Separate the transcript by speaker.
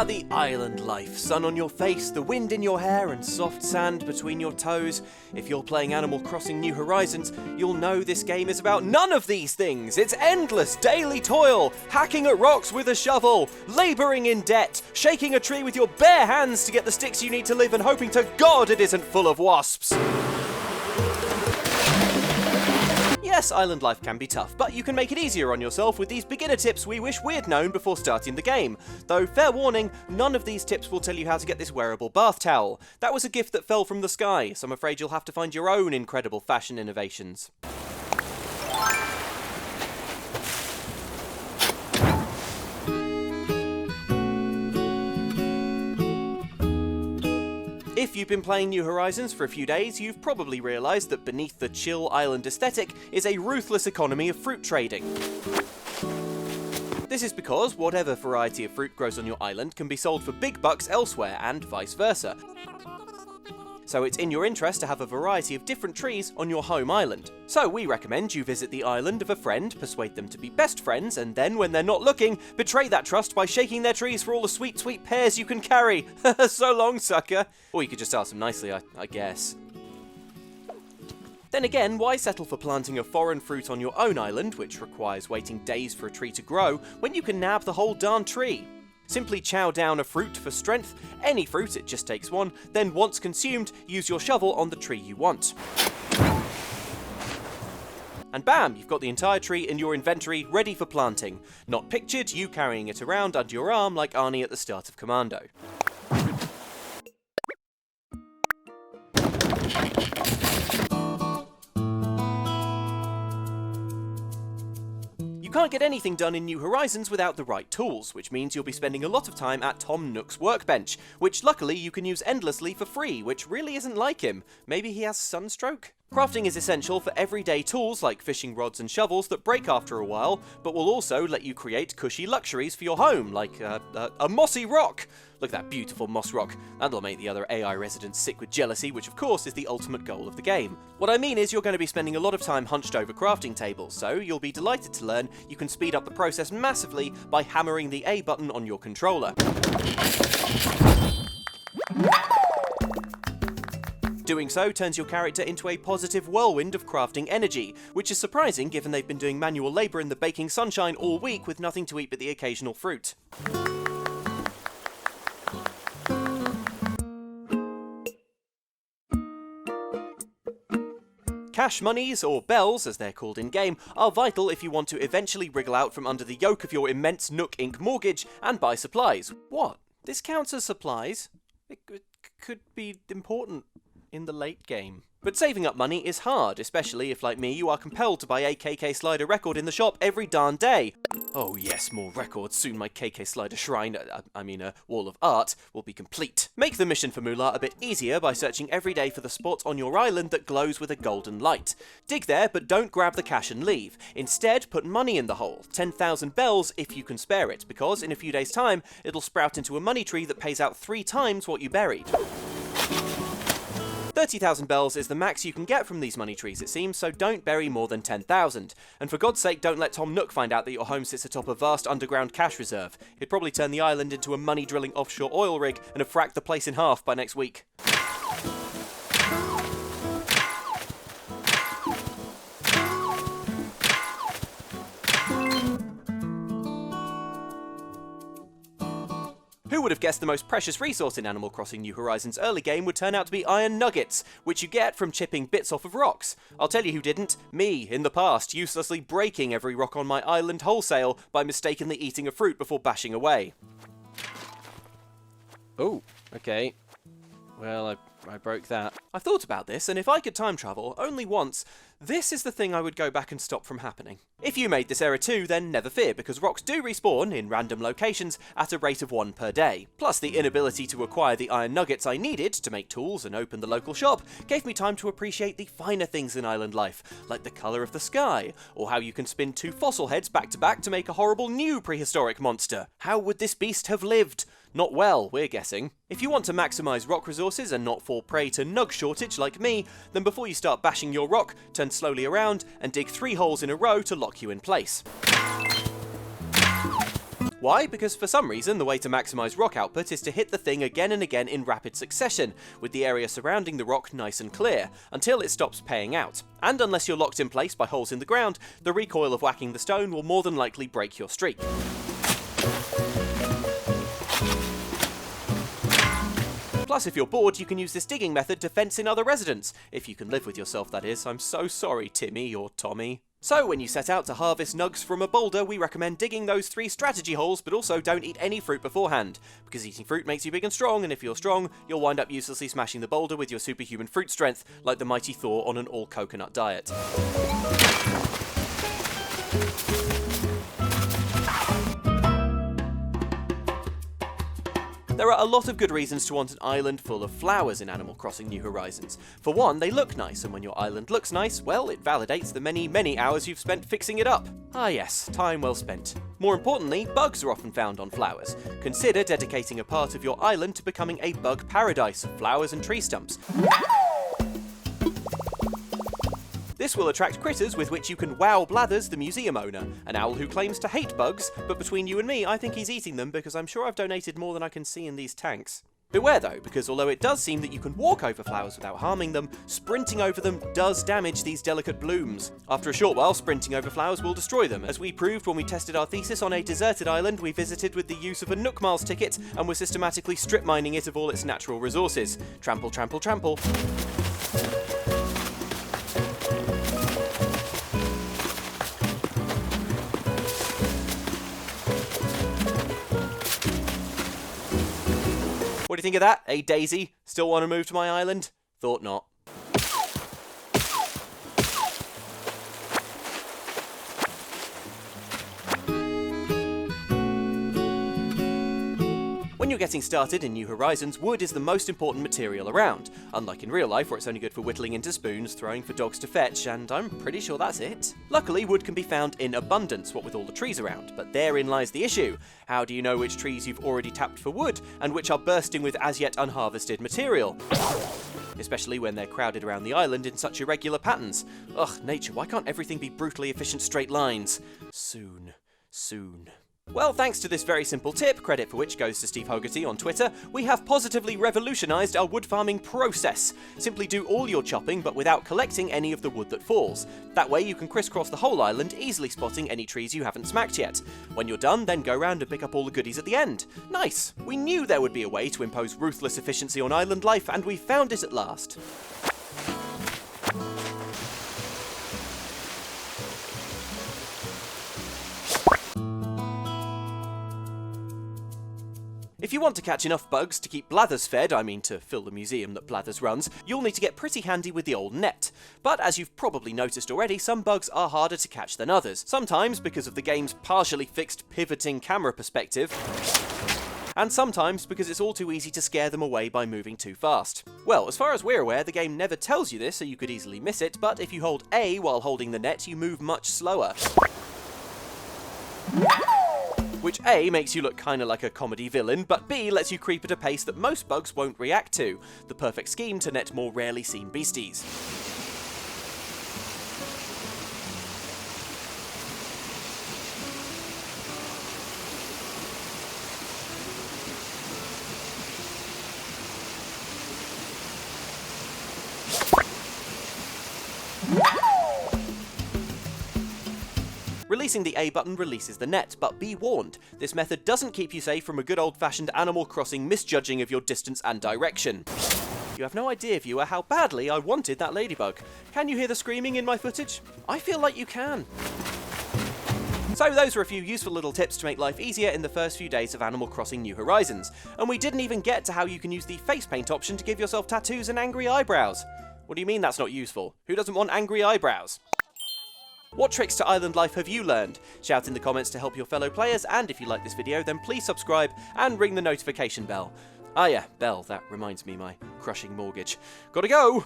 Speaker 1: The island life. Sun on your face, the wind in your hair, and soft sand between your toes. If you're playing Animal Crossing New Horizons, you'll know this game is about none of these things. It's endless daily toil, hacking at rocks with a shovel, labouring in debt, shaking a tree with your bare hands to get the sticks you need to live, and hoping to God it isn't full of wasps. Yes, island life can be tough, but you can make it easier on yourself with these beginner tips we wish we'd known before starting the game. Though, fair warning, none of these tips will tell you how to get this wearable bath towel. That was a gift that fell from the sky, so I'm afraid you'll have to find your own incredible fashion innovations. If you've been playing New Horizons for a few days, you've probably realised that beneath the chill island aesthetic is a ruthless economy of fruit trading. This is because whatever variety of fruit grows on your island can be sold for big bucks elsewhere, and vice versa. So it's in your interest to have a variety of different trees on your home island. So we recommend you visit the island of a friend, persuade them to be best friends, and then, when they're not looking, betray that trust by shaking their trees for all the sweet, sweet pears you can carry. So long, sucker. Or you could just ask them nicely, I guess. Then again, why settle for planting a foreign fruit on your own island, which requires waiting days for a tree to grow, when you can nab the whole darn tree? Simply chow down a fruit for strength, any fruit, it just takes one, then once consumed, use your shovel on the tree you want. And bam, you've got the entire tree in your inventory ready for planting. Not pictured you carrying it around under your arm like Arnie at the start of Commando. You can't get anything done in New Horizons without the right tools, which means you'll be spending a lot of time at Tom Nook's workbench, which luckily you can use endlessly for free, which really isn't like him. Maybe he has sunstroke? Crafting is essential for everyday tools like fishing rods and shovels that break after a while, but will also let you create cushy luxuries for your home, like a mossy rock. Look at that beautiful moss rock. That'll make the other AI residents sick with jealousy, which of course is the ultimate goal of the game. What I mean is you're going to be spending a lot of time hunched over crafting tables, so you'll be delighted to learn you can speed up the process massively by hammering the A button on your controller. Doing so turns your character into a positive whirlwind of crafting energy, which is surprising given they've been doing manual labour in the baking sunshine all week with nothing to eat but the occasional fruit. Cash monies, or bells as they're called in-game, are vital if you want to eventually wriggle out from under the yoke of your immense Nook Inc. mortgage and buy supplies. What? This counts as supplies? It could be important in the late game. But saving up money is hard, especially if, like me, you are compelled to buy a KK Slider record in the shop every darn day. Oh yes, more records. Soon my KK Slider shrine, wall of art, will be complete. Make the mission for Moolah a bit easier by searching every day for the spot on your island that glows with a golden light. Dig there, but don't grab the cash and leave. Instead, put money in the hole. 10,000 bells if you can spare it, because in a few days' time, it'll sprout into a money tree that pays out 3 times what you buried. 30,000 bells is the max you can get from these money trees, it seems, so don't bury more than 10,000. And for God's sake, don't let Tom Nook find out that your home sits atop a vast underground cash reserve. He'd probably turn the island into a money-drilling offshore oil rig and have fracked the place in half by next week. Who would have guessed the most precious resource in Animal Crossing New Horizons early game would turn out to be iron nuggets, which you get from chipping bits off of rocks? I'll tell you who didn't. Me, in the past, uselessly breaking every rock on my island wholesale by mistakenly eating a fruit before bashing away. Oh, okay. Well, I broke that. I've thought about this, and if I could time travel only once, this is the thing I would go back and stop from happening. If you made this error too, then never fear, because rocks do respawn in random locations at a rate of 1 per day. Plus, the inability to acquire the iron nuggets I needed to make tools and open the local shop gave me time to appreciate the finer things in island life, like the colour of the sky, or how you can spin 2 fossil heads back to back to make a horrible new prehistoric monster. How would this beast have lived? Not well, we're guessing. If you want to maximise rock resources and not fall prey to nug shortage like me, then before you start bashing your rock, turn slowly around and dig 3 holes in a row to lock you in place. Why? Because for some reason, the way to maximise rock output is to hit the thing again and again in rapid succession, with the area surrounding the rock nice and clear, until it stops paying out. And unless you're locked in place by holes in the ground, the recoil of whacking the stone will more than likely break your streak. Plus, if you're bored, you can use this digging method to fence in other residents. If you can live with yourself, that is. I'm so sorry, Timmy or Tommy. So, when you set out to harvest nugs from a boulder, we recommend digging those 3 strategy holes, but also don't eat any fruit beforehand. Because eating fruit makes you big and strong, and if you're strong, you'll wind up uselessly smashing the boulder with your superhuman fruit strength, like the mighty Thor on an all-coconut diet. There are a lot of good reasons to want an island full of flowers in Animal Crossing New Horizons. For one, they look nice, and when your island looks nice, well, it validates the many, many hours you've spent fixing it up. Ah yes, time well spent. More importantly, bugs are often found on flowers. Consider dedicating a part of your island to becoming a bug paradise of flowers and tree stumps. This will attract critters with which you can wow Blathers, the museum owner, an owl who claims to hate bugs, but between you and me, I think he's eating them because I'm sure I've donated more than I can see in these tanks. Beware though, because although it does seem that you can walk over flowers without harming them, sprinting over them does damage these delicate blooms. After a short while, sprinting over flowers will destroy them, as we proved when we tested our thesis on a deserted island we visited with the use of a Nook Miles ticket and were systematically strip mining it of all its natural resources. Trample, trample, trample. What do you think of that? Hey Daisy, still want to move to my island? Thought not. When you're getting started in New Horizons, wood is the most important material around, unlike in real life where it's only good for whittling into spoons, throwing for dogs to fetch, and I'm pretty sure that's it. Luckily, wood can be found in abundance, what with all the trees around, but therein lies the issue. How do you know which trees you've already tapped for wood, and which are bursting with as yet unharvested material? Especially when they're crowded around the island in such irregular patterns. Ugh, nature, why can't everything be brutally efficient straight lines? Soon. Well, thanks to this very simple tip, credit for which goes to Steve Hogarty on Twitter, we have positively revolutionised our wood farming process. Simply do all your chopping, but without collecting any of the wood that falls. That way you can crisscross the whole island, easily spotting any trees you haven't smacked yet. When you're done, then go round and pick up all the goodies at the end. Nice! We knew there would be a way to impose ruthless efficiency on island life, and we found it at last. If you want to catch enough bugs to keep Blathers fed, I mean to fill the museum that Blathers runs, you'll need to get pretty handy with the old net. But as you've probably noticed already, some bugs are harder to catch than others. Sometimes because of the game's partially fixed pivoting camera perspective, and sometimes because it's all too easy to scare them away by moving too fast. Well, as far as we're aware, the game never tells you this, so you could easily miss it, but if you hold A while holding the net, you move much slower. Which A makes you look kinda like a comedy villain, but B lets you creep at a pace that most bugs won't react to. The perfect scheme to net more rarely seen beasties. Releasing the A button releases the net, but be warned, this method doesn't keep you safe from a good old-fashioned Animal Crossing misjudging of your distance and direction. You have no idea, viewer, how badly I wanted that ladybug. Can you hear the screaming in my footage? I feel like you can. So those were a few useful little tips to make life easier in the first few days of Animal Crossing New Horizons. And we didn't even get to how you can use the face paint option to give yourself tattoos and angry eyebrows. What do you mean that's not useful? Who doesn't want angry eyebrows? What tricks to island life have you learned? Shout in the comments to help your fellow players, and if you like this video then please subscribe and ring the notification bell. Ah yeah, bell, that reminds me, my crushing mortgage. Gotta go!